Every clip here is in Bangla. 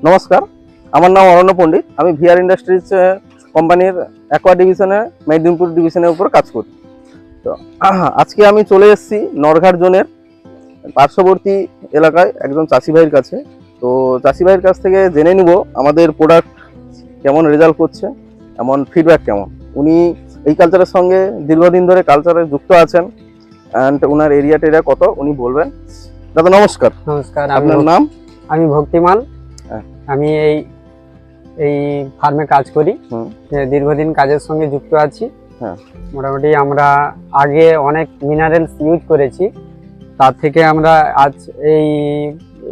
নমস্কার, আমার নাম অরণ্য পণ্ডিত। আমি ভিআর ইন্ডাস্ট্রিজ কোম্পানির অ্যাকোয়া ডিভিশনে মেদিনীপুর ডিভিশনের উপর কাজ করি। তো আজকে আমি চলে এসেছি নরঘাট জোনের পার্শ্ববর্তী এলাকায় একজন চাষি ভাইয়ের কাছে। তো চাষি ভাইয়ের কাছ থেকে জেনে নিব আমাদের প্রোডাক্ট কেমন রেজাল্ট করছে, এমন ফিডব্যাক কেমন। উনি এই কালচারের সঙ্গে দীর্ঘদিন ধরে কালচারে যুক্ত আছেন অ্যান্ড ওনার এরিয়া টেরিয়া কত উনি বলবেন। দাদা নমস্কার। নমস্কার, আপনার নাম? আমি ভক্তিমাল। আমি এই ফার্মে কাজ করি, দীর্ঘদিন কাজের সঙ্গে যুক্ত আছি। মোটামুটি আমরা আগে অনেক মিনারেলস ইউজ করেছি, তার থেকে আমরা আজ এই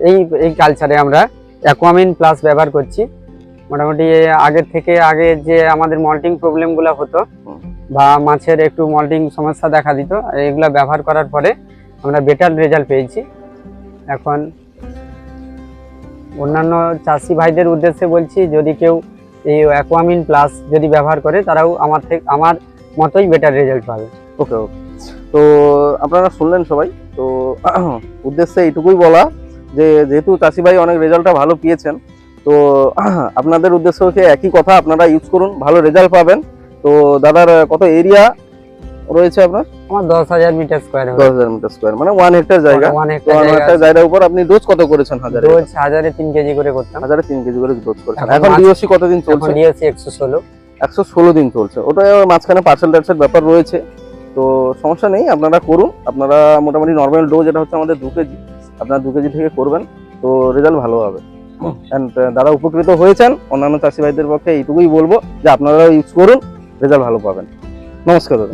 এই এই কালচারে আমরা অ্যাকোয়ামিন প্লাস ব্যবহার করছি। মোটামুটি আগের থেকে আগে যে আমাদের মল্টিং প্রবলেমগুলো হতো বা মাছের একটু মল্টিং সমস্যা দেখা দিত, এগুলো ব্যবহার করার পরে আমরা বেটার রেজাল্ট পেয়েছি। এখন অন্যান্য চাষি ভাইদের উদ্দেশ্যে বলছি, যদি কেউ এই অ্যাকোয়ামিন প্লাস যদি ব্যবহার করে তারাও আমার মতোই বেটার রেজাল্ট পাবে। ওকে ওকে। তো আপনারা শুনলেন সবাই। তো উদ্দেশ্যে এইটুকুই বলা যে যেহেতু চাষি ভাই অনেক রেজাল্টটা ভালো পেয়েছেন, তো আপনাদের উদ্দেশ্য হচ্ছে একই কথা, আপনারা ইউজ করুন, ভালো রেজাল্ট পাবেন। তো দাদার কত এরিয়া রয়েছে আপনার? আমার 10,000 মিটার স্কয়ার। 10,000 মিটার স্কয়ার মানে 1 হেক্টর জায়গা। 1 হেক্টর জায়গার উপর আপনি ডোজ কত করেছেন? ডোজ 1000-এ 3 কেজি করে করতাম। 1000-এ 3 কেজি করে ডোজ করেছেন। এখন ডিওসি কতদিন চলছে? এখন ডিওসি 116 দিন চলছে। ওটা মাঝখানে পার্সেল টার্সেল ব্যাপার রয়েছে, তো সমস্যা নেই, আপনারা করুন। আপনারা মোটামুটি নর্মাল ডোজ এটা হচ্ছে আমাদের 2 কেজি, আপনারা 2 কেজি থেকে করবেন, তো রেজাল্ট ভালো হবে। অ্যান্ড দাদা উপকৃত হয়েছেন। অন্যান্য চাষি ভাইদের পক্ষে এইটুকুই বলবো যে আপনারাও ইউজ করুন, রেজাল্ট ভালো পাবেন। নমস্কার দাদা।